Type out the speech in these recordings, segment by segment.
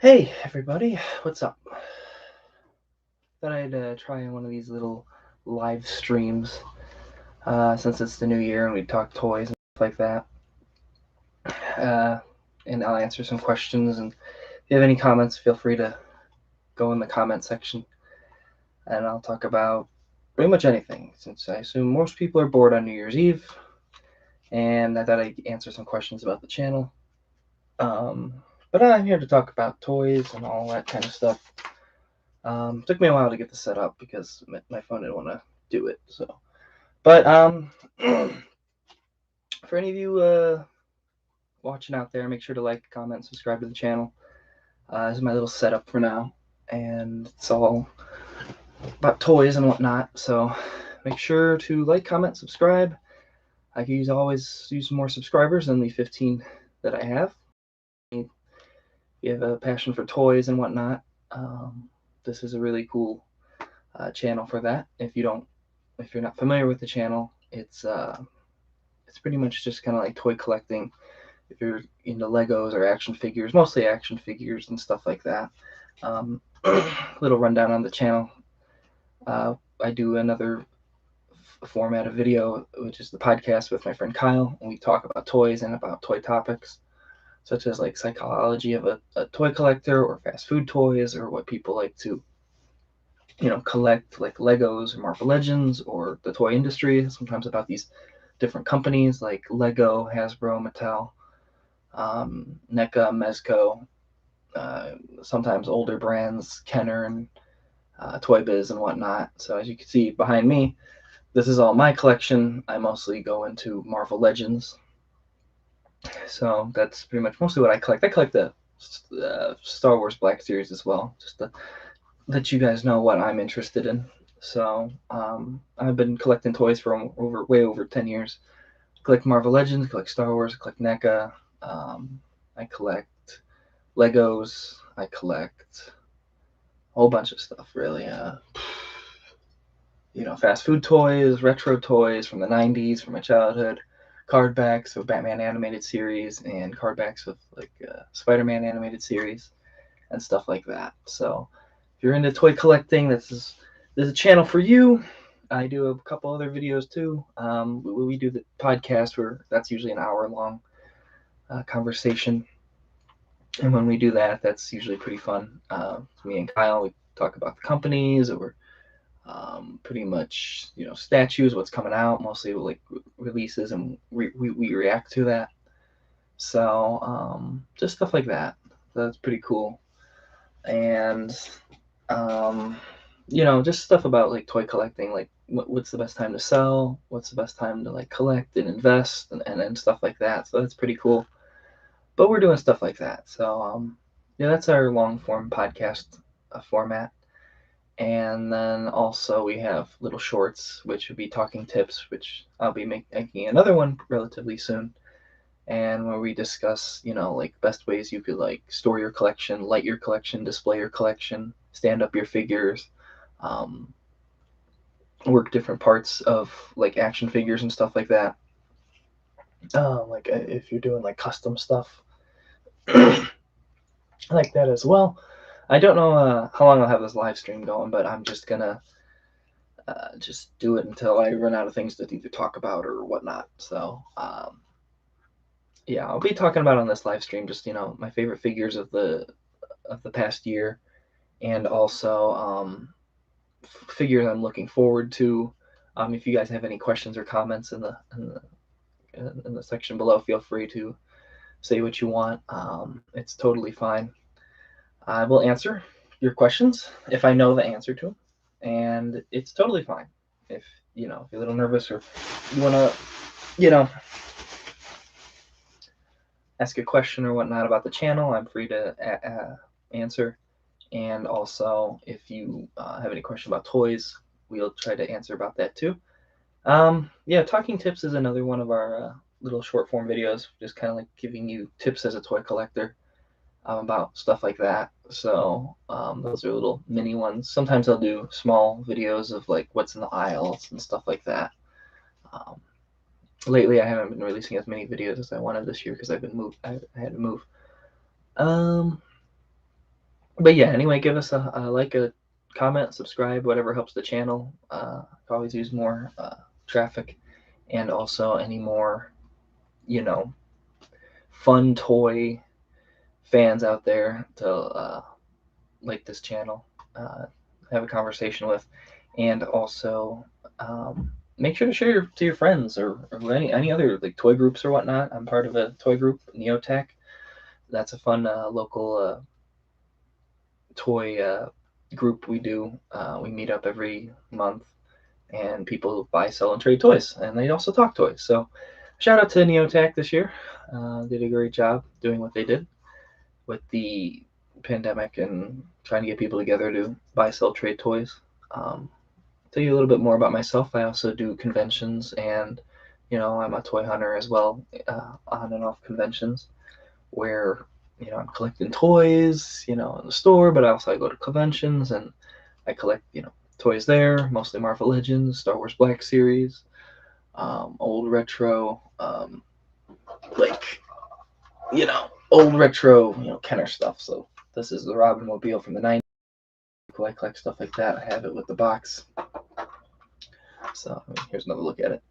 Hey everybody, what's up? Thought I'd try one of these little live streams since it's the new year and we talk toys and stuff like that. Uh, and I'll answer some questions. And if you have any comments, feel free to go in the comment section and I'll talk about pretty much anything since I assume most people are bored on New Year's Eve. And I thought I'd answer some questions about the channel. Um, but I'm here to talk about toys and all that kind of stuff. Took me a while to get this set up because my phone didn't want to do it. But for any of you watching out there, make sure to like, comment, subscribe to the channel. This is my little setup for now, and it's all about toys and whatnot. So make sure to like, comment, subscribe. I could always use more subscribers than the 15 that I have. If you have a passion for toys and whatnot, this is a really cool channel for that. If you're not familiar with the channel, it's pretty much just kind of like toy collecting. If you're into Legos or action figures, mostly action figures and stuff like that. Little rundown on the channel. I do another format of video, which is the podcast with my friend Kyle, and we talk about toys and about toy topics, such as like psychology of a toy collector or fast food toys or what people like to, collect like Legos or Marvel Legends or the toy industry. Sometimes about these different companies like Lego, Hasbro, Mattel, NECA, Mezco, uh, sometimes older brands, Kenner and Toy Biz and whatnot. So as you can see behind me, this is all my collection. I mostly go into Marvel Legends. So that's pretty much mostly what I collect. I collect the Star Wars Black Series as well, just to let you guys know what I'm interested in. So I've been collecting toys for way over 10 years. I collect Marvel Legends, I collect Star Wars, I collect NECA, I collect Legos, I collect a whole bunch of stuff really. Fast food toys, retro toys from the 90s, from my childhood, card backs of Batman animated series, and card backs of like Spider-Man animated series and stuff like that. So if you're into toy collecting, this is a channel for you. I do a couple other videos too. We do the podcast where that's usually an hour long conversation, and when we do that, that's usually pretty fun. Me and Kyle, we talk about the companies or pretty much statues, what's coming out, mostly like releases, and we react to that. So just stuff like that. That's pretty cool. And just stuff about like toy collecting, like what's the best time to sell, what's the best time to like collect and invest and stuff like that. So that's pretty cool. But we're doing stuff like that. So yeah, that's our long form podcast format. And then also we have little shorts, which would be talking tips, which I'll be making another one relatively soon. And where we discuss, like best ways you could like store your collection, light your collection, display your collection, stand up your figures, um, work different parts of like action figures and stuff like that. Like if you're doing like custom stuff, like that as well. I don't know how long I'll have this live stream going, but I'm just gonna just do it until I run out of things to either talk about or whatnot. So yeah, I'll be talking about on this live stream just my favorite figures of the past year, and also figures I'm looking forward to. If you guys have any questions or comments in the section below, feel free to say what you want. It's totally fine. I will answer your questions if I know the answer to them, and it's totally fine if if you're a little nervous or you want to you know ask a question or whatnot about the channel. I'm free to answer. And also, if you have any question about toys, we'll try to answer about that too. Yeah, talking tips is another one of our little short form videos, just kind of like giving you tips as a toy collector about stuff like that. So those are little mini ones. Sometimes I'll do small videos of like what's in the aisles and stuff like that. Um, Lately, I haven't been releasing as many videos as I wanted this year because I had to move. Um, But yeah, anyway, give us a like, a comment, subscribe, whatever helps the channel. Could always use more traffic, and also any more, you know, fun toy fans out there to like this channel, have a conversation with, and also make sure to share to your friends, or any other like toy groups or whatnot. I'm part of a toy group, Neotech. That's a fun local toy group we do. We meet up every month, and people buy, sell, and trade toys, and they also talk toys. So shout out to Neotech this year. Did a great job doing what they did with the pandemic and trying to get people together to buy, sell, trade toys. Tell you a little bit more about myself. I also do conventions, and I'm a toy hunter as well, on and off conventions, where I'm collecting toys, in the store, but I go to conventions and I collect toys there, mostly Marvel Legends, Star Wars Black Series, old retro, like old retro, Kenner stuff. So this is the Robin Mobile from the 90s. I collect stuff like that. I have it with the box. So here's another look at it.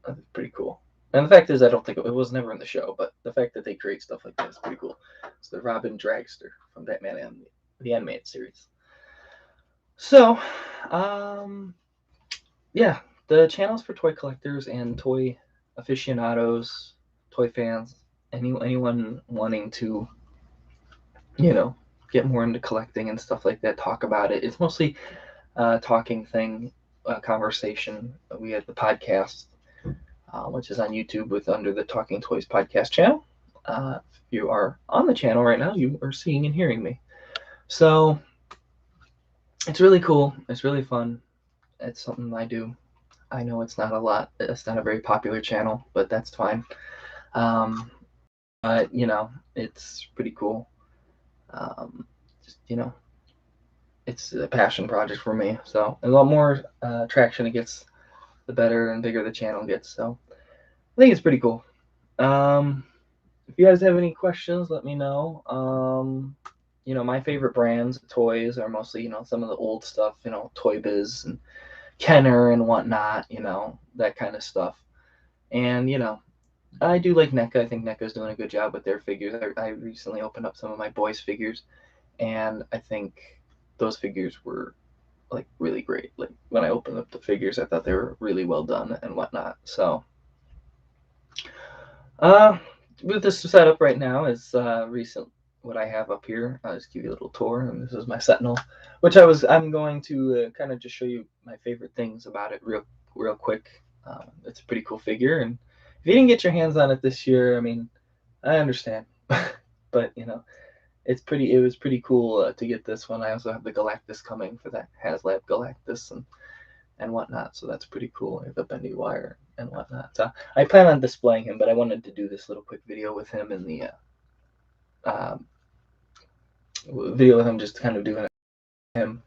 That's pretty cool. And the fact is, I don't think it was never in the show, but the fact that they create stuff like that is pretty cool. It's the Robin Dragster from Batman and the animated series. So, yeah, the channel's for toy collectors and toy aficionados, toy fans, anyone wanting to, get more into collecting and stuff like that, talk about it. It's mostly talking thing, conversation. We have the podcast, which is on YouTube under the Talking Toys podcast channel. If you are on the channel right now, you are seeing and hearing me. So it's really cool. It's really fun. It's something I do. I know it's not a lot. It's not a very popular channel, but that's fine. But it's pretty cool. Just it's a passion project for me. So a lot more traction it gets, the better and bigger the channel gets. So I think it's pretty cool. If you guys have any questions, let me know. My favorite brands of toys are mostly, some of the old stuff, Toy Biz and Kenner and whatnot, that kind of stuff. And, I do like NECA. I think NECA's doing a good job with their figures. I recently opened up some of my boys' figures, and I think those figures were like really great. Like when I opened up the figures, I thought they were really well done and whatnot. So, with this setup right now is recent. What I have up here, I'll just give you a little tour. And this is my Sentinel, which I'm going to kind of just show you my favorite things about it real quick. It's a pretty cool figure, and if you didn't get your hands on it this year, I mean, I understand, but it was pretty cool to get this one. I also have the Galactus coming for that HasLab Galactus and whatnot, so that's pretty cool. I have the bendy wire and whatnot. So I plan on displaying him, but I wanted to do this little quick video with him in the video with him, just kind of doing him,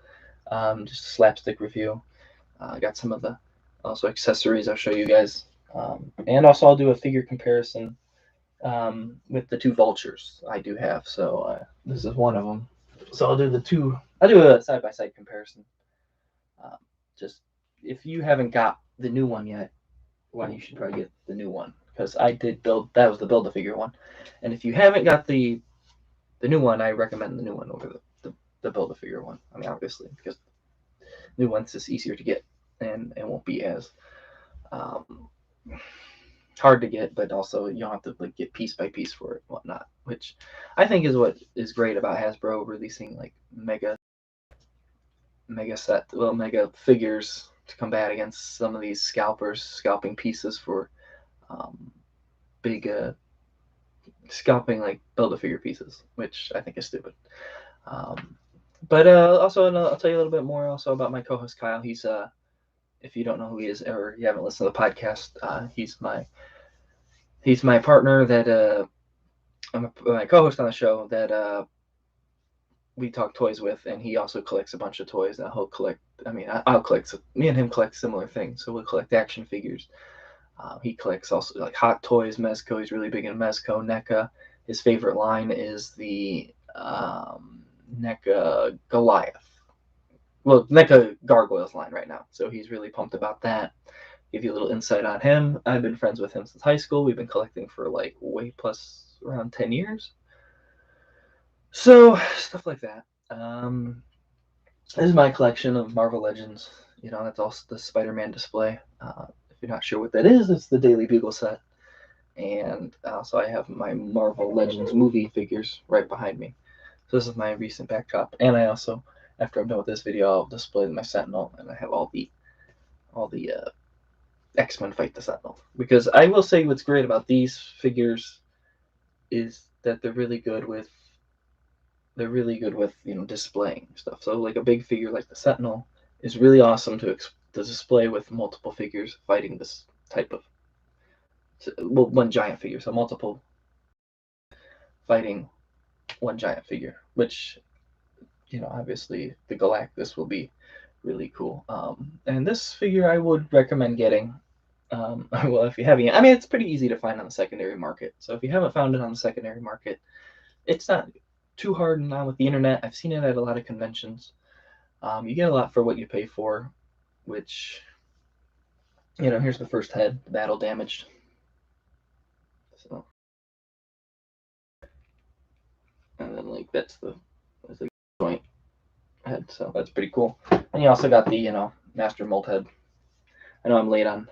just a slapstick review. I got some of the also accessories I'll show you guys, and also I'll do a figure comparison with the two vultures I do have. So this is one of them. So I'll do a side-by-side comparison. Just if you haven't got the new one yet, well, you should probably get the new one, because I did that was the Build-A-Figure one. And if you haven't got the new one, I recommend the new one over the Build-A-Figure one. I mean, obviously, because new one's just easier to get, and it won't be as hard to get, but also you don't have to like get piece by piece for it and whatnot, which I think is what is great about Hasbro releasing like mega figures to combat against some of these scalpers scalping pieces for big scalping like Build-A-Figure pieces, which I think is stupid. But also I'll tell you a little bit more also about my co-host Kyle. He's if you don't know who he is, or you haven't listened to the podcast, he's my partner that I'm my co-host on the show that we talk toys with, and he also collects a bunch of toys that he'll collect. I mean, I'll collect. So me and him collect similar things. So we'll collect action figures. He collects also like Hot Toys, Mezco. He's really big in Mezco, NECA. His favorite line is the NECA Goliath. Well, NECA Gargoyles line right now, so he's really pumped about that. Give you a little insight on him. I've been friends with him since high school. We've been collecting for like way plus around 10 years. So stuff like that. This is my collection of Marvel Legends. You know, that's also the Spider-Man display. If you're not sure what that is, it's the Daily Bugle set. And also I have my Marvel Legends movie figures right behind me. So this is my recent backdrop. And I also, after I'm done with this video, I'll display my Sentinel, and I have all the X-Men fight the Sentinel. Because I will say what's great about these figures is that they're really good with displaying stuff. So like a big figure like the Sentinel is really awesome to display with multiple figures fighting this type of one giant figure. So multiple fighting one giant figure, which obviously the Galactus will be really cool. And this figure I would recommend getting. Well, if you haven't, I mean, it's pretty easy to find on the secondary market. So if you haven't found it on the secondary market, it's not too hard now with the internet. I've seen it at a lot of conventions. You get a lot for what you pay for, which, here's the first head, battle damaged. So, and then like that's the joint head. So that's pretty cool. And you also got the Master Mold head. I know I'm late on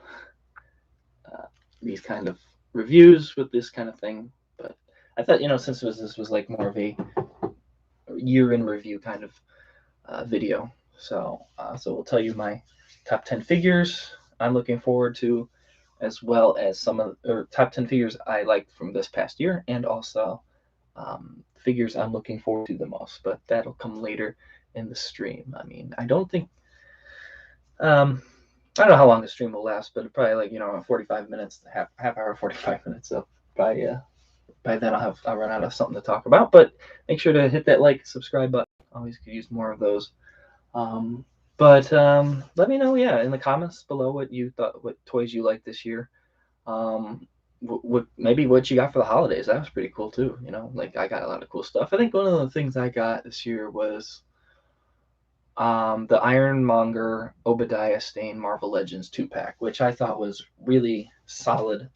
these kind of reviews with this kind of thing, but I thought since this was like more of a year in review kind of video, so we'll tell you my top 10 figures I'm looking forward to, as well as some of top 10 figures I liked from this past year, and also figures I'm looking forward to the most. But that'll come later in the stream. I mean, I don't think I don't know how long the stream will last, but probably like 45 minutes, half hour, 45 minutes. So by then I'll run out of something to talk about. But make sure to hit that like, subscribe button. Always could use more of those. But let me know, in the comments below what you thought, what toys you liked this year. Maybe what you got for the holidays. That was pretty cool too. Like I got a lot of cool stuff. I think one of the things I got this year was the Ironmonger Obadiah Stane Marvel Legends 2-pack, which I thought was really solid.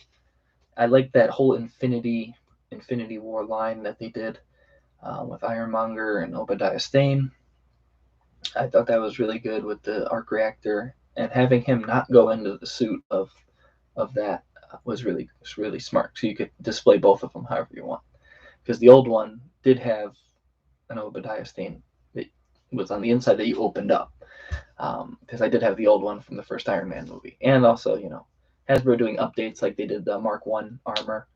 I like that whole Infinity War line that they did with Ironmonger and Obadiah Stane. I thought that was really good with the arc reactor, and having him not go into the suit of that was really smart. So you could display both of them however you want, because the old one did have an Obadiah Stane that was on the inside that you opened up. Because I did have the old one from the first Iron Man movie, and also Hasbro doing updates like they did the Mark 1 armor.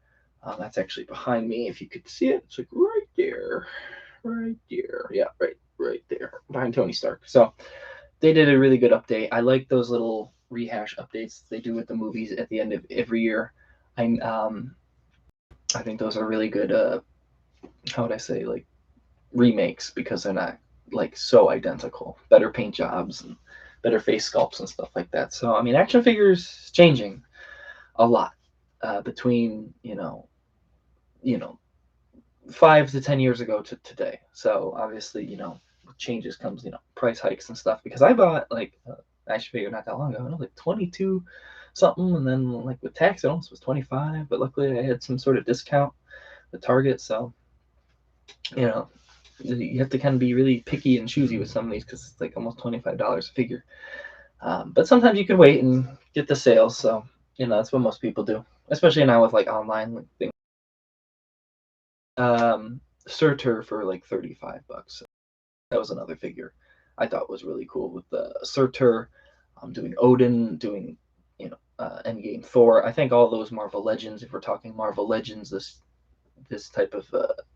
That's actually behind me. If you could see it, it's like right there. Yeah, right there behind Tony Stark. So they did a really good update. I like those little rehash updates they do with the movies at the end of every year. I think those are really good. How would I say, like, remakes, because they're not like so identical. Better paint jobs and better face sculpts and stuff like that. So I mean, action figures changing a lot between 5 to 10 years ago to today. So obviously with changes comes price hikes and stuff. Because I bought like action figure not that long ago, like 22 something, and then like with tax it almost was 25. But luckily I had some sort of discount with Target, so you have to kind of be really picky and choosy with some of these, because it's like almost $25 a figure. But sometimes you can wait and get the sales. So that's what most people do, especially now with like online things. Surtur for like $35. That was another figure I thought was really cool, with the Surtur. Doing Odin, doing Endgame Thor. I think all those Marvel Legends, if we're talking Marvel Legends this type of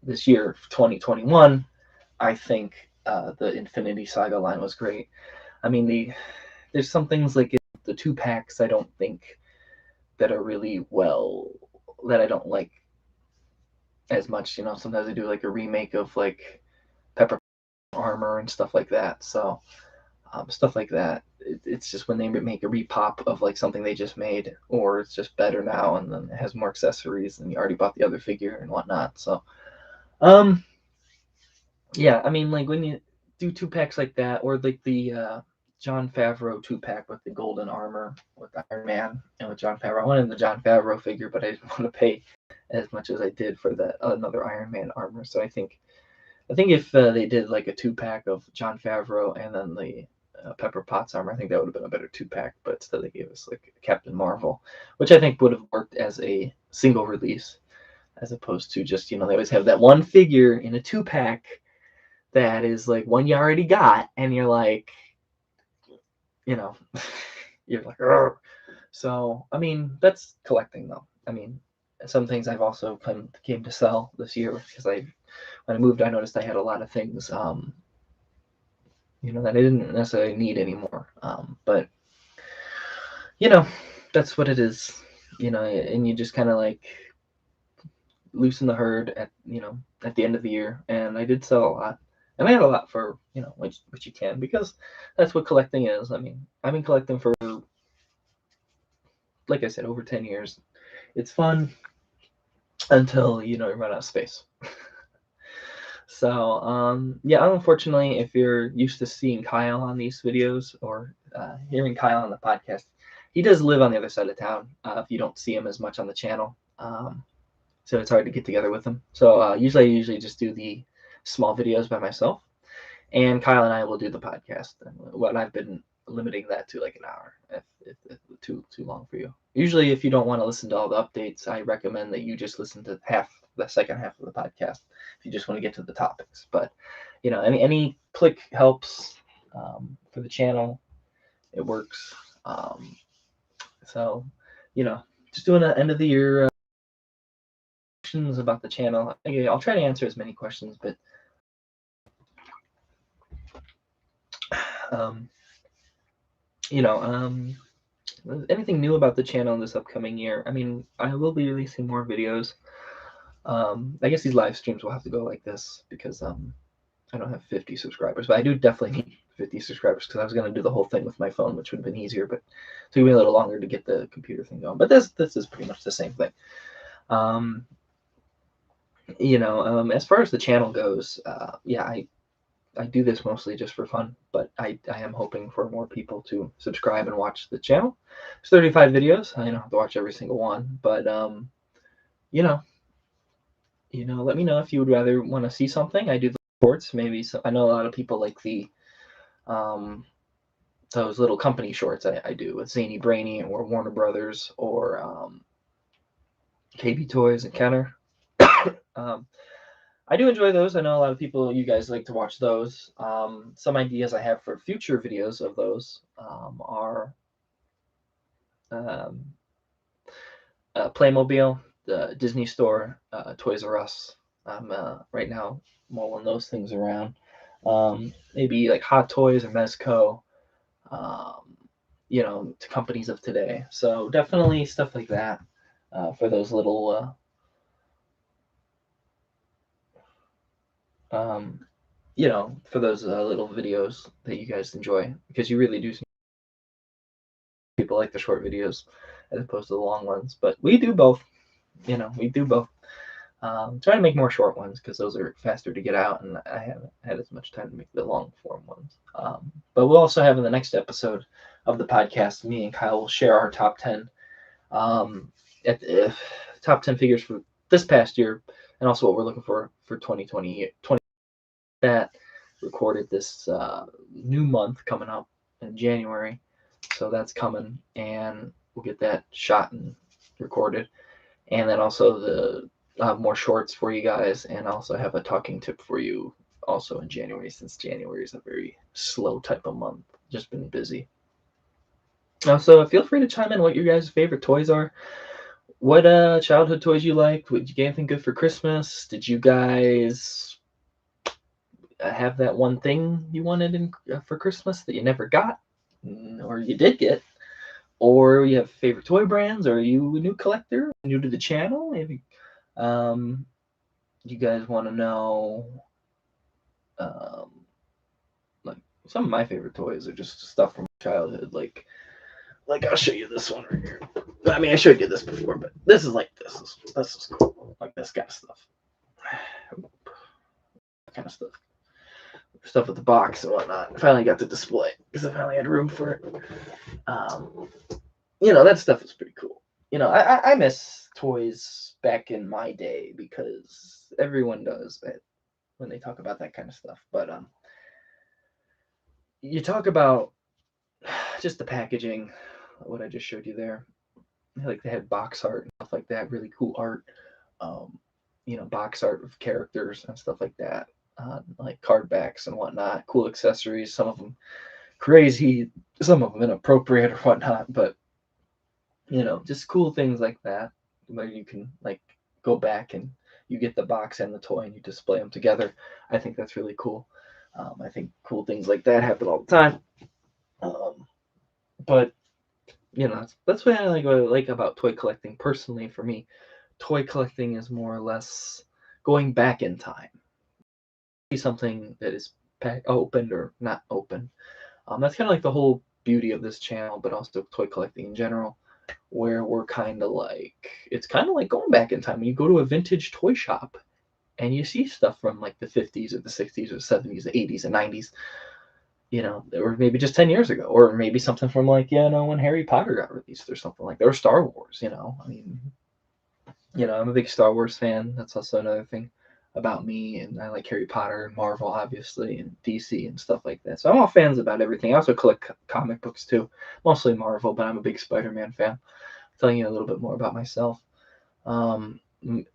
this year, 2021, I think the Infinity Saga line was great. I mean, there's some things like the 2-packs I don't think that are really that I don't like as much. Sometimes they do like a remake of like Pepper armor and stuff like that. So stuff like that, it's just when they make a repop of like something they just made, or it's just better now and then it has more accessories and you already bought the other figure and whatnot. So yeah, I mean, like when you do 2-packs like that, or like the Jon Favreau 2-pack with the golden armor with Iron Man and with Jon Favreau. I wanted the Jon Favreau figure, but I didn't want to pay as much as I did for the another Iron Man armor. So I think if they did like a 2-pack of Jon Favreau and then the Pepper Potts armor, I think that would have been a better 2-pack. But instead, they gave us like Captain Marvel, which I think would have worked as a single release, as opposed to just they always have that one figure in a 2-pack that is like one you already got, and you're like, you know, you're like, "Argh." So I mean, that's collecting though. I mean, some things I've also came to sell this year because when I moved, I noticed I had a lot of things, that I didn't necessarily need anymore. But you know, that's what it is. And you just kind of like loosen the herd at the end of the year. And I did sell a lot, and I had a lot for which you can, because that's what collecting is. I mean, I've been collecting for, like I said, over 10 years. It's fun until you run out of space. So, yeah, unfortunately, if you're used to seeing Kyle on these videos or hearing Kyle on the podcast, he does live on the other side of town. If you don't see him as much on the channel, so it's hard to get together with him. So I usually just do the small videos by myself, and Kyle and I will do the podcast. And what I've been limiting that to like an hour, if too long for you. Usually, if you don't want to listen to all the updates, I recommend that you just listen to the second half of the podcast if you just want to get to the topics. But any click helps for the channel. It works. So just doing an end of the year questions about the channel. I'll try to answer as many questions, but um, anything new about the channel this upcoming year? I mean, I will be releasing more videos. I guess these live streams will have to go like this because I don't have 50 subscribers, but I do definitely need 50 subscribers because I was going to do the whole thing with my phone, which would have been easier, but it took me a little longer to get the computer thing going. But this is pretty much the same thing. As far as the channel goes, yeah, I do this mostly just for fun, but I am hoping for more people to subscribe and watch the channel. It's 35 videos. I don't have to watch every single one, but you know, let me know if you would rather want to see something. I do the shorts, maybe. So I know a lot of people like the those little company shorts I do with Zany Brainy or Warner Brothers or KB Toys and Kenner. I do enjoy those. I know a lot of people, you guys like to watch those. Some ideas I have for future videos of those are um, Playmobil, the Disney Store, Toys R Us. I'm right now mulling those things around. Maybe like Hot Toys or Mezco, to companies of today. So definitely stuff like that for those little, for those little videos that you guys enjoy, because you really do see people like the short videos as opposed to the long ones. But we do both. We do both. Trying to make more short ones because those are faster to get out, and I haven't had as much time to make the long form ones. But we'll also have in the next episode of the podcast, me and Kyle will share our top 10 top 10 figures for this past year, and also what we're looking for 2020. That recorded this new month coming up in January, so that's coming, and we'll get that shot and recorded, and then also the more shorts for you guys, and also have a talking tip for you also in January, since January is a very slow type of month. Just been busy. So feel free to chime in what your guys' favorite toys are. What childhood toys you liked? Did you get anything good for Christmas? Did you guys have that one thing you wanted for Christmas that you never got, or you did get? Or you have favorite toy brands? Or are you a new collector, new to the channel? Maybe you guys want to know, like, some of my favorite toys are just stuff from childhood. Like I'll show you this one right here. I mean, I showed you this before, but this is cool. Like this kind of stuff. That kind of stuff. stuff with the box and whatnot. Finally got the display because I finally had room for it. That stuff is pretty cool. I miss toys back in my day because everyone does it when they talk about that kind of stuff. But you talk about just the packaging, what I just showed you there. Like they had box art and stuff like that, really cool art. Um, box art of characters and stuff like that, like card backs and whatnot. Cool accessories, some of them crazy, some of them inappropriate or whatnot, but just cool things like that where you can like go back and you get the box and the toy and you display them together. I think that's really cool. I think cool things like that happen all the time. But that's what I like about toy collecting. Personally, for me, toy collecting is more or less going back in time. Something that is opened or not open. That's kind of like the whole beauty of this channel, but also toy collecting in general, where we're it's kind of like going back in time. When you go to a vintage toy shop and you see stuff from like the 50s or the 60s or the 70s, the 80s and 90s, or maybe just 10 years ago, or maybe something from when Harry Potter got released or something like that, or Star Wars, I mean, I'm a big Star Wars fan. That's also another thing about me, and I like Harry Potter and Marvel, obviously, and DC and stuff like that. So I'm all fans about everything. I also collect comic books too, mostly Marvel, but I'm a big Spider-Man fan. Telling you a little bit more about myself.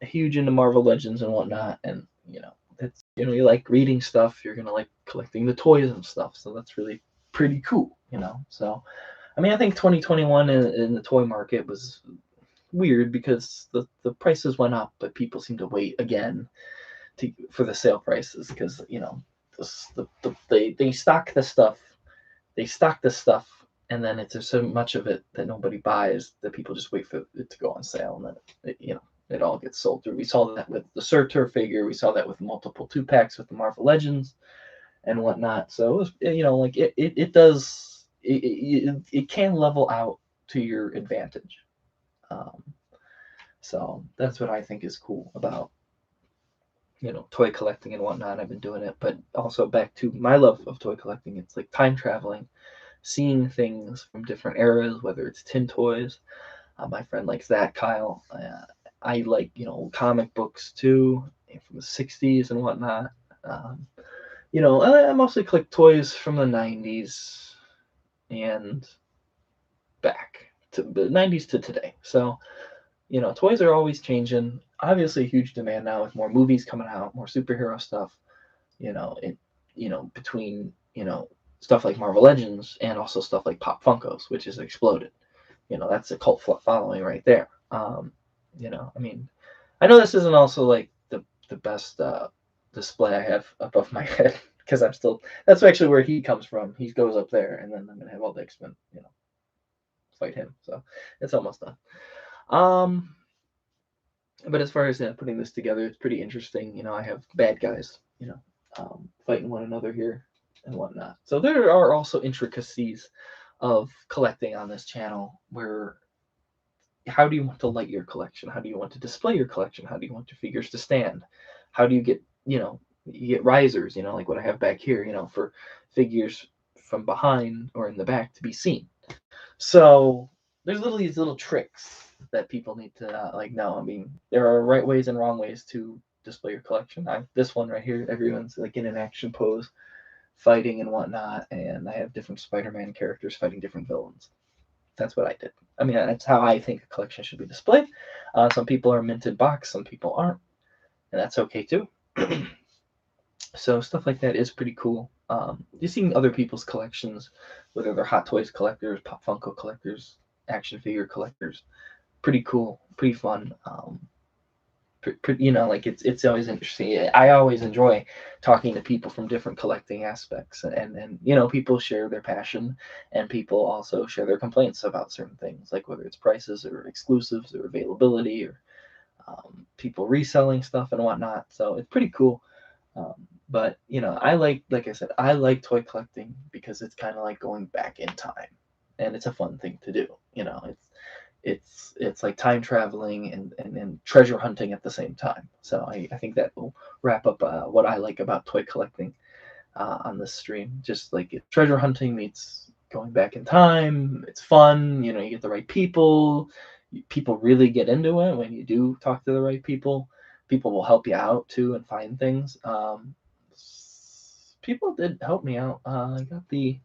Huge into Marvel Legends and whatnot, and that's you like reading stuff, you're gonna like collecting the toys and stuff. So that's really pretty cool, So I mean, I think 2021 in the toy market was weird because the prices went up, but people seem to wait again for the sale prices because they stock the stuff, and then there's so much of it that nobody buys that people just wait for it to go on sale, and then it all gets sold through. We saw that with the Surtur figure. We saw that with multiple 2-packs with the Marvel Legends and whatnot. So it was, it does it can level out to your advantage. So that's what I think is cool about toy collecting and whatnot. I've been doing it, but also back to my love of toy collecting. It's like time traveling, seeing things from different eras, whether it's tin toys. My friend likes that, Kyle. I like comic books too, from the 60s and whatnot. I mostly collect toys from the 90s and back to the 90s to today. So toys are always changing. Obviously, a huge demand now with more movies coming out, more superhero stuff. Between stuff like Marvel Legends and also stuff like Pop Funkos, which has exploded. That's a cult following right there. I mean, I know this isn't also like the best display I have above my head because that's actually where he comes from. He goes up there, and then I'm gonna have all the X-Men, fight him. So it's almost done. But as far as putting this together, it's pretty interesting. I have bad guys, fighting one another here and whatnot. So there are also intricacies of collecting on this channel where how do you want to light your collection? How do you want to display your collection? How do you want your figures to stand? How do you get, you get risers, like what I have back here, for figures from behind or in the back to be seen. So there's these little tricks that people need to know. I mean, there are right ways and wrong ways to display your collection. This one right here, everyone's like in an action pose, fighting and whatnot, and I have different Spider-Man characters fighting different villains. That's what I did. I mean, that's how I think a collection should be displayed. Some people are minted box, some people aren't, and that's okay too. So stuff like that is pretty cool. Just seeing other people's collections, whether they're Hot Toys collectors, Pop Funko collectors, action figure collectors, pretty cool, pretty fun. It's always interesting. I always enjoy talking to people from different collecting aspects, and people share their passion, and people also share their complaints about certain things, like whether it's prices or exclusives or availability or people reselling stuff and whatnot. So it's pretty cool. But I like I said, I like toy collecting because it's kind of like going back in time, and it's a fun thing to do. It's like time traveling and treasure hunting at the same time. So I think that will wrap up what I like about toy collecting. on this stream. Just like treasure hunting meets going back in time. It's fun. You get the right people. People really get into it when you do talk to the right people. People will help you out too and find things. People did help me out. I got the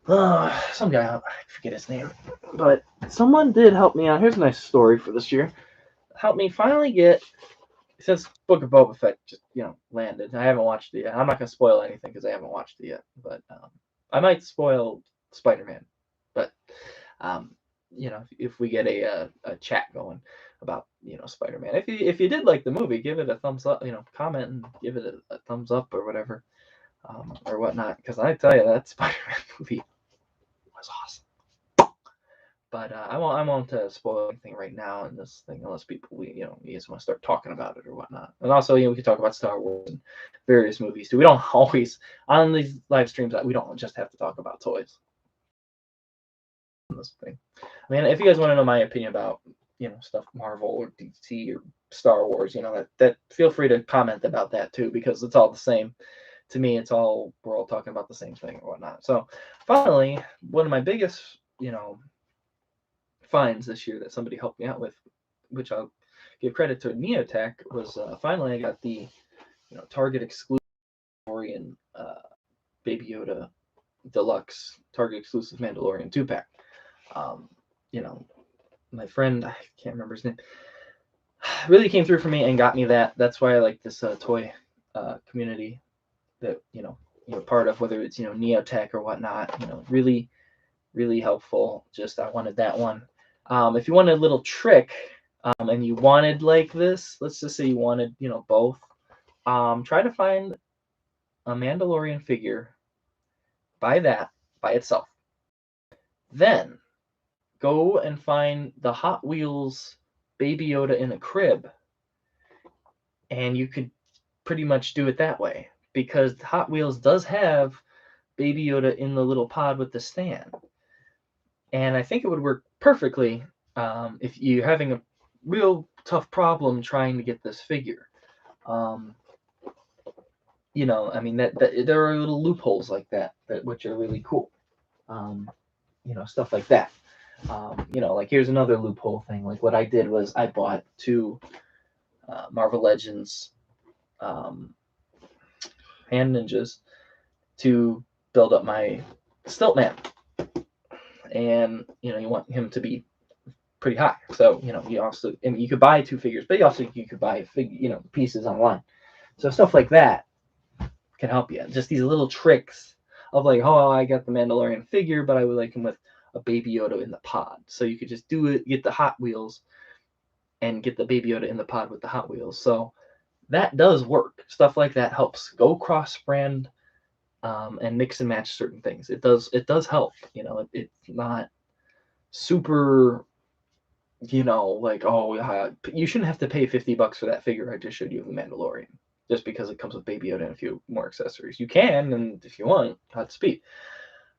some guy, I forget his name, but someone did help me out. Here's a nice story for this year. Helped me finally get, since Book of Boba Fett just landed. I haven't watched it yet. I'm not gonna spoil anything because I haven't watched it yet. But I might spoil Spider-Man. But if we get a chat going about Spider-Man, if you did like the movie, give it a thumbs up. Comment and give it a thumbs up or whatever, or whatnot. Because I tell you, that Spider-Man movie was awesome. But I won't spoil anything right now in this thing unless people you guys want to start talking about it or whatnot. And also we can talk about Star Wars and various movies too. We don't always on these live streams. We don't just have to talk about toys. This thing. I mean, if you guys want to know my opinion about stuff Marvel or DC or Star Wars, that feel free to comment about that too, because it's all the same. To me, we're all talking about the same thing or whatnot. So finally, one of my biggest finds this year that somebody helped me out with, which I'll give credit to Neotech, was finally I got the Target exclusive Mandalorian Baby Yoda Deluxe Target exclusive Mandalorian 2-pack. My friend, I can't remember his name, really came through for me and got me that. That's why I like this toy community that you're part of, whether it's Neotech or whatnot. Really, really helpful. Just I wanted that one. If you wanted a little trick, and you wanted like this, let's just say you wanted both. Try to find a Mandalorian figure. Buy that by itself. Then go and find the Hot Wheels Baby Yoda in a crib, and you could pretty much do it that way, because Hot Wheels does have Baby Yoda in the little pod with the stand, and I think it would work perfectly if you're having a real tough problem trying to get this figure. I mean that there are little loopholes like that which are really cool. Stuff like that. Like here's another loophole thing. Like what I did was I bought 2 Marvel Legends hand ninjas to build up my Stiltman, and you want him to be pretty high. So you also, I mean, you could buy 2 figures, but you could buy pieces online. So stuff like that can help you. Just these little tricks of like, oh, I got the Mandalorian figure, but I would like him with a Baby Yoda in the pod. So you could just do it, get the Hot Wheels, and get the Baby Yoda in the pod with the Hot Wheels. So that does work. Stuff like that helps. Go cross-brand and mix and match certain things. It does help. It's not super, like, oh, you shouldn't have to pay $50 for that figure I just showed you of the Mandalorian, just because it comes with Baby Yoda and a few more accessories. You can, and if you want, Godspeed.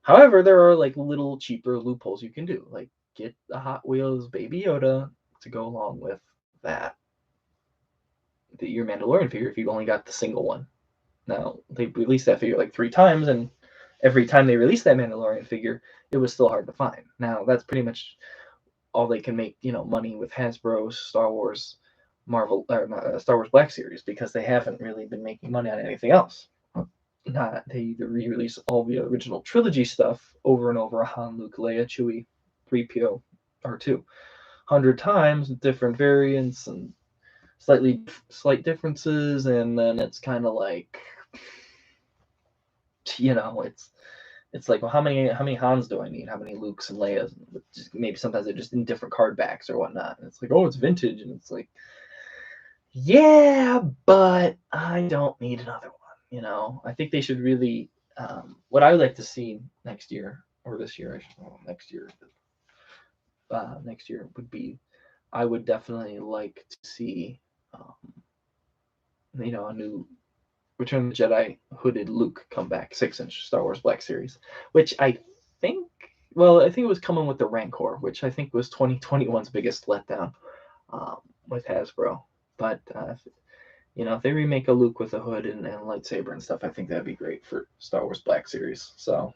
However, there are like little cheaper loopholes you can do, like get the Hot Wheels Baby Yoda to go along with that, your Mandalorian figure, if you only got the single one. Now, they released that figure like 3 times, and every time they released that Mandalorian figure, it was still hard to find. Now, that's pretty much all they can make, money with Hasbro's Star Wars Star Wars Black Series, because they haven't really been making money on anything else. They either re-release all the original trilogy stuff over and over, Han, Luke, Leia, Chewie, 3PO, R2, 100 times with different variants and slight differences, and then it's kind of like, it's like, well, how many Hans do I need? How many Lukes and Leias? Maybe sometimes they're just in different card backs or whatnot. And it's like, oh, it's vintage, and it's like, yeah, but I don't need another one. I think they should really. What I would like to see next year or this year, next year would be, I would definitely like to see, a new Return of the Jedi hooded Luke come back, 6-inch Star Wars Black Series, which I think it was coming with the Rancor, which I think was 2021's biggest letdown with Hasbro. But You know, if they remake a Luke with a hood and lightsaber and stuff, I think that'd be great for Star Wars Black Series. So,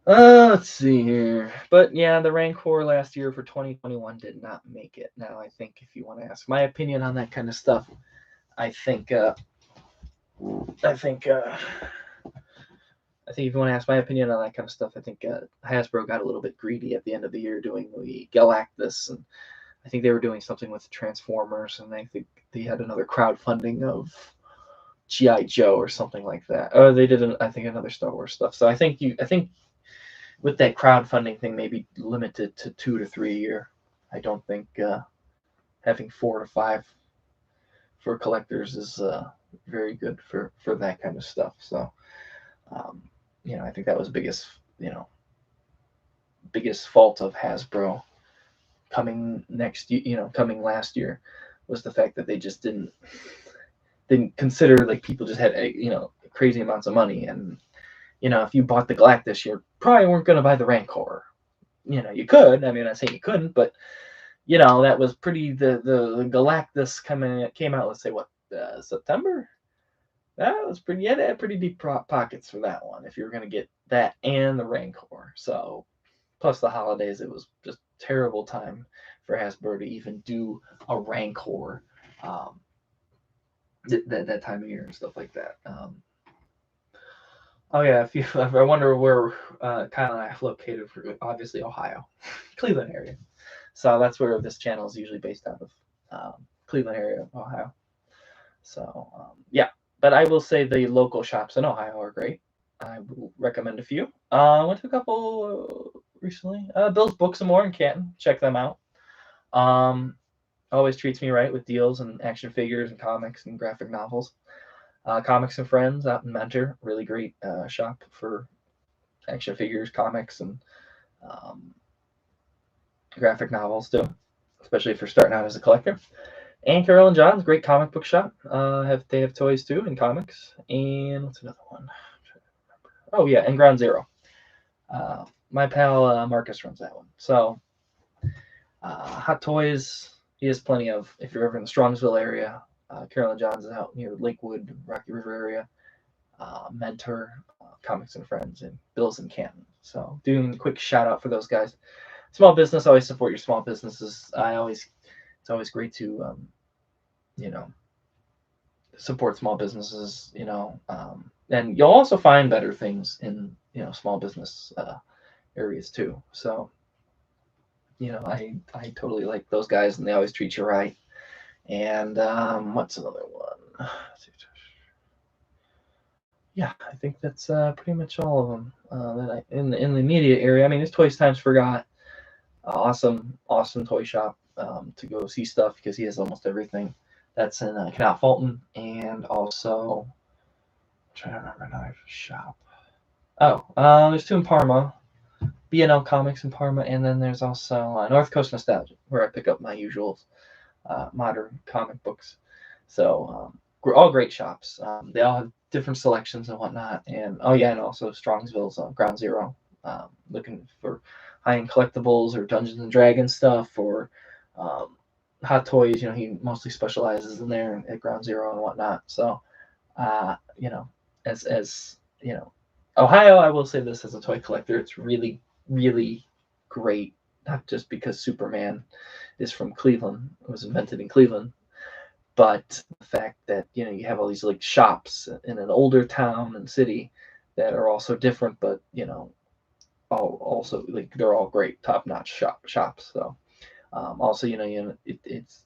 let's see here. But yeah, the Rancor last year for 2021 did not make it. Now, I think if you want to ask my opinion on that kind of stuff, I think, I think, I think if you want to ask my opinion on that kind of stuff, I think Hasbro got a little bit greedy at the end of the year doing the Galactus, and I think they were doing something with Transformers, and I think they had another crowdfunding of GI Joe or something like that. Oh, they did, I think, another Star Wars stuff. So I think with that crowdfunding thing, maybe limited to 2 to 3 a year. I don't think having 4 to 5 for collectors is very good for that kind of stuff. So. You know, I think that was biggest fault of Hasbro coming coming last year was the fact that they just didn't consider, like, people just had crazy amounts of money, and if you bought the Galactus, you probably weren't going to buy the Rancor. You could. I mean, I'm not saying you couldn't, but that was pretty. The Galactus came out. Let's say what, September. That was pretty. Yeah, they had pretty deep pockets for that one. If you were going to get that and the Rancor, so plus the holidays, it was just terrible time for Hasbro to even do a Rancor. That time of year and stuff like that. Oh yeah, I wonder where Kyle and I have located. For obviously Ohio, Cleveland area. So that's where this channel is usually based out of, Cleveland area, Ohio. So yeah. But I will say the local shops in Ohio are great. I will recommend a few. I went to a couple recently. Bill's Books and More in Canton. Check them out. Always treats me right with deals and action figures and comics and graphic novels. Comics and Friends out in Mentor. Really great shop for action figures, comics, and graphic novels too, especially if you're starting out as a collector. And Carol and John's great comic book shop. They have toys too and comics. And what's another one? Oh yeah, and Ground Zero. My pal Marcus runs that one. So Hot Toys, he has plenty of. If you're ever in the Strongsville area, Carol and John's is out near Lakewood, Rocky River area. Mentor, Comics and Friends, and Bill's in Canton. So doing a quick shout out for those guys. Small business, always support your small businesses. It's always great to support small businesses, and you'll also find better things in small business areas too. So I totally like those guys, and they always treat you right. And what's another one? Yeah, I think that's pretty much all of them that I in the immediate area. I mean, it's Toys Times Forgot. Awesome toy shop to go see stuff because he has almost everything. That's in Canal Fulton, and also I'm trying to remember another shop. Oh, there's two in Parma, B&L Comics in Parma, and then there's also North Coast Nostalgia, where I pick up my usual modern comic books. So all great shops. They all have different selections and whatnot. And oh yeah, and also Strongsville's Ground Zero. Looking for high-end collectibles or Dungeons and Dragons stuff or Hot Toys. He mostly specializes in there at Ground Zero and whatnot. So as Ohio, I will say this as a toy collector, it's really, really great. Not just because Superman is from Cleveland, it was invented in Cleveland, but the fact that you have all these like shops in an older town and city that are also different, but all also like they're all great, top-notch shops. So also it's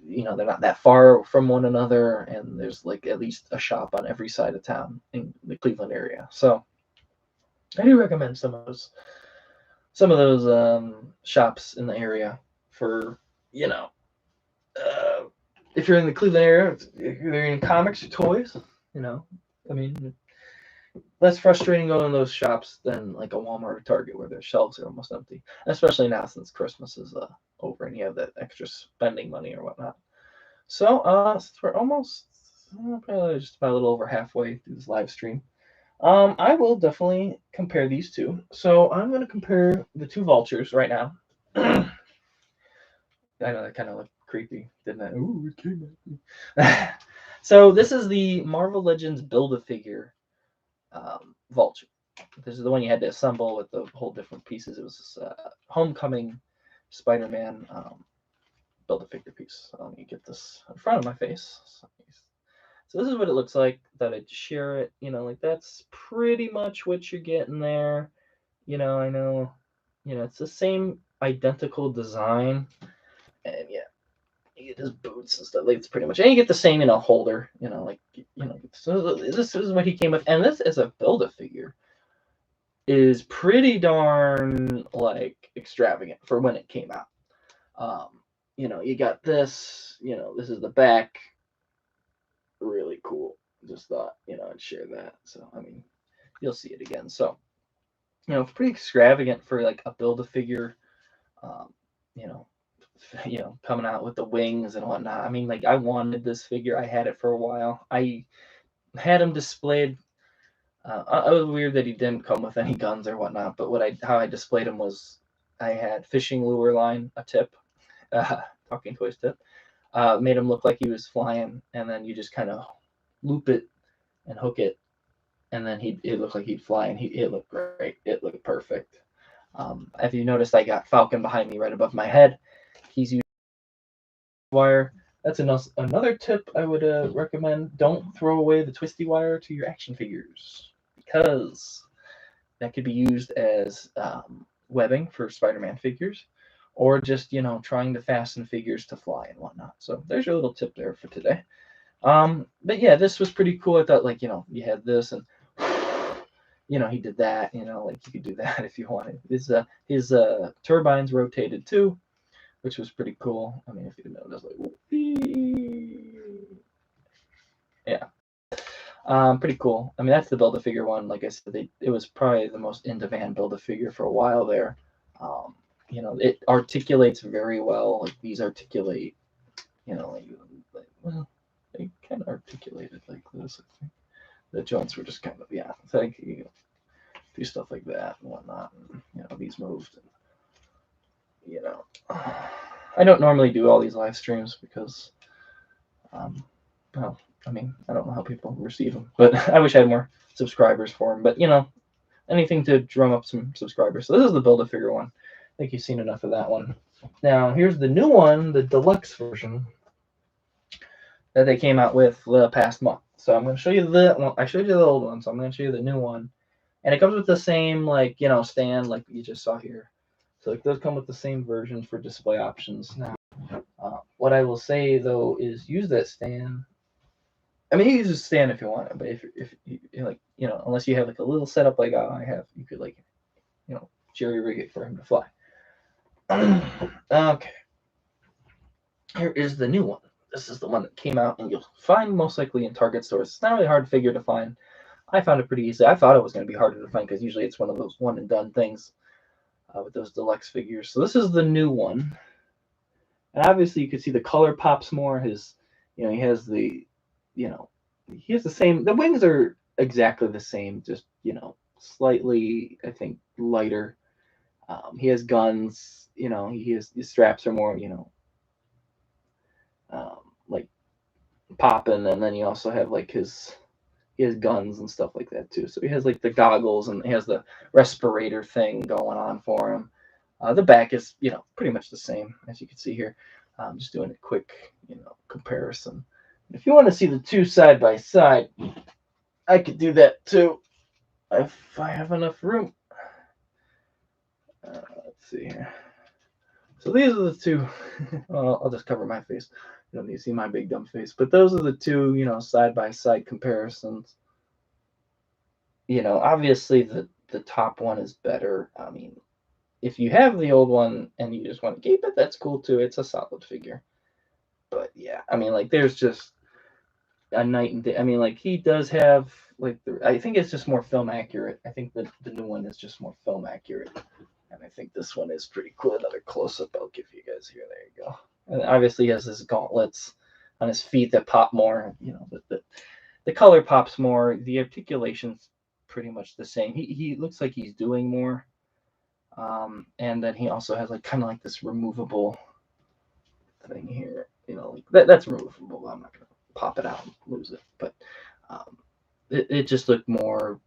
they're not that far from one another, and there's like at least a shop on every side of town in the Cleveland area. So I do recommend some of those shops in the area for if you're in the Cleveland area, if you're in comics or toys. I mean, less frustrating going to those shops than like a Walmart or Target where their shelves are almost empty, especially now since Christmas is over and you have that extra spending money or whatnot. So since we're almost probably just about a little over halfway through this live stream, I will definitely compare these two. So I'm going to compare the two vultures right now. I know that kind of looked creepy, didn't it? Ooh, it came at me. So this is the Marvel Legends Build-A-Figure Vulture. This is the one you had to assemble with the whole different pieces. It was Homecoming Spider-Man Build-A-Figure piece. So let me get this in front of my face. So this is what it looks like. That I'd share it. Like that's pretty much what you're getting there. I know. It's the same identical design, and yeah, you get his boots and stuff. Like it's pretty much, and you get the same, holder. So this is what he came with, and this is a Build-A-Figure is pretty darn like extravagant for when it came out. You got this. This is the back. Really cool. Just thought, I'd share that. So I mean, you'll see it again. So pretty extravagant for like a Build-A-Figure. Um, you know, coming out with the wings and whatnot. I mean, like I wanted this figure. I had it for a while. I had him displayed. It was weird that he didn't come with any guns or whatnot. But how I displayed him was I had fishing lure line, a tip, Talking Toys tip. Made him look like he was flying, and then you just kind of loop it and hook it, and then it looked like he'd fly, and it looked great. It looked perfect. If you noticed, I got Falcon behind me right above my head. He's using wire. That's another tip I would recommend. Don't throw away the twisty wire to your action figures, because that could be used as webbing for Spider-Man figures, or just trying to fasten figures to fly and whatnot. So there's your little tip there for today. But yeah, this was pretty cool. I thought you had this, and he did that. Like you could do that if you wanted. His turbines rotated too, which was pretty cool. I mean, if you didn't know, it was like yeah. Pretty cool. I mean, that's the Build-A-Figure one. Like I said, it was probably the most in-demand Build-A-Figure for a while there. It articulates very well. Like these articulate, well, they kind of articulated like this. I think the joints were just kind of it's like do stuff like that and whatnot. And, these moved. And, I don't normally do all these live streams because, well, I mean, I don't know how people receive them, but I wish I had more subscribers for them. But anything to drum up some subscribers. So this is the Build-A-Figure one. I think you've seen enough of that one. Now here's the new one, the deluxe version that they came out with the past month. So I'm going to show you I showed you the old one, so I'm going to show you the new one, and it comes with the same stand like you just saw here. So it does come with the same versions for display options. Now, what I will say though is use that stand. I mean, you can just stand if you want it, but if you unless you have like a little setup like I have, you could jerry rig it for him to fly. Okay, here is the new one. This is the one that came out, and you'll find most likely in Target stores. It's not really hard figure to find. I found it pretty easy. I thought it was going to be harder to find because usually it's one of those one and done things with those deluxe figures. So this is the new one, and obviously you can see the color pops more. He has the, he has the same. The wings are exactly the same, just slightly, I think, lighter. He has guns. His straps are more, like popping, and then you also have like he has guns and stuff like that too. So he has like the goggles, and he has the respirator thing going on for him. The back is pretty much the same as you can see here. I'm just doing a quick comparison. If you want to see the two side by side, I could do that too if I have enough room. Let's see here. So these are the two. Well, I'll just cover my face. You don't need to see my big dumb face. But those are the two, side by side comparisons. Obviously the top one is better. I mean, if you have the old one and you just want to keep it, that's cool too. It's a solid figure. But yeah, I mean, like there's just a night and day. I mean, like he does have I think it's just more film accurate. I think the new one is just more film accurate. And I think this one is pretty cool. Another close-up I'll give you guys here. There you go. And obviously he has his gauntlets on his feet that pop more. The color pops more. The articulation's pretty much the same. He looks like he's doing more. And then he also has kind of like this removable thing here, you know, like that's removable. I'm not gonna pop it out and lose it, but it just looked more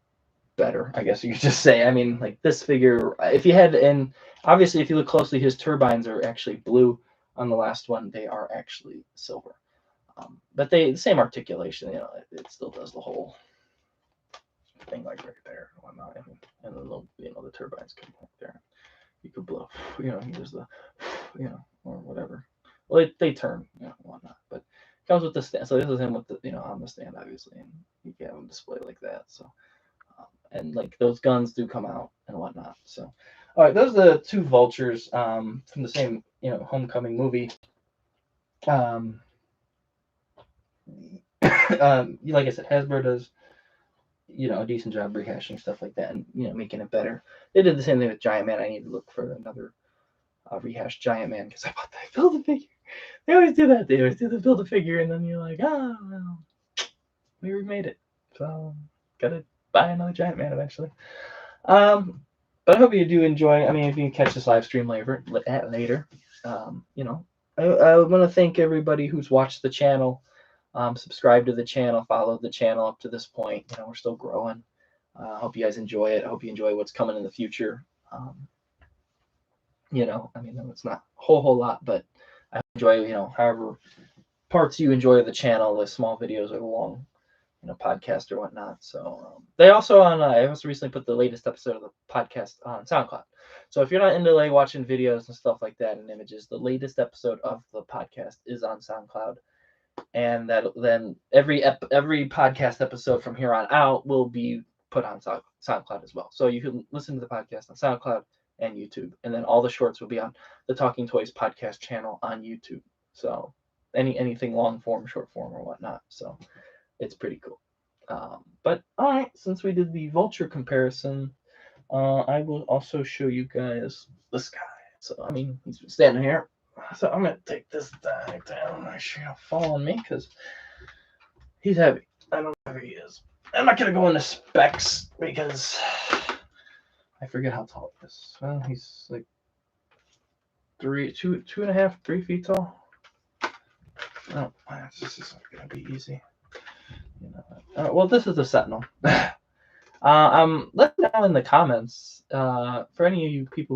better, I guess you could just say. I mean, like this figure, if you had, and obviously if you look closely, his turbines are actually blue. On the last one, they are actually silver. But the same articulation, you know, it still does the whole thing like right there and whatnot. And the little, you know, the turbines come right there. You could blow, you know, use the, you know, or whatever. Well, they turn, you know, whatnot. But it comes with the stand. So this is him with the, you know, on the stand, obviously, and you can have him display like that. So, and like those guns do come out and whatnot. So, all right, those are the two vultures from the same, you know, Homecoming movie. Like I said, Hasbro does, you know, a decent job rehashing stuff like that and, you know, making it better. They did the same thing with Giant Man. I need to look for another rehashed Giant Man because I bought that Build-A-Figure. They always do that. They always do the Build-A-Figure and then you're like, oh, well, we remade it. So, gotta buy another Giant Man eventually. But I hope you do enjoy. I mean, if you can catch this live stream later, you know, I want to thank everybody who's watched the channel, subscribed to the channel, followed the channel up to this point. You know, we're still growing. I hope you guys enjoy it. I hope you enjoy what's coming in the future. You know, I mean, it's not a whole lot, but I enjoy, you know, however parts you enjoy of the channel, the small videos or the long, you know, podcast or whatnot. So they also I also recently put the latest episode of the podcast on SoundCloud. So if you're not into like watching videos and stuff like that and images, the latest episode of the podcast is on SoundCloud, and that then every podcast episode from here on out will be put on SoundCloud as well. So you can listen to the podcast on SoundCloud and YouTube, and then all the shorts will be on the Talking Toys podcast channel on YouTube. So anything long form, short form, or whatnot. So it's pretty cool. But all right, since we did the vulture comparison, I will also show you guys this guy. So I mean, he's standing here. So I'm gonna take this guy down. I sure he'll fall on me because he's heavy. I don't know where he is. I'm not gonna go into specs because I forget how tall he is. Well, he's like 2.5, 3 feet tall. Oh, this isn't gonna be easy. You know, well, this is the Sentinel. Let me know in the comments for any of you people who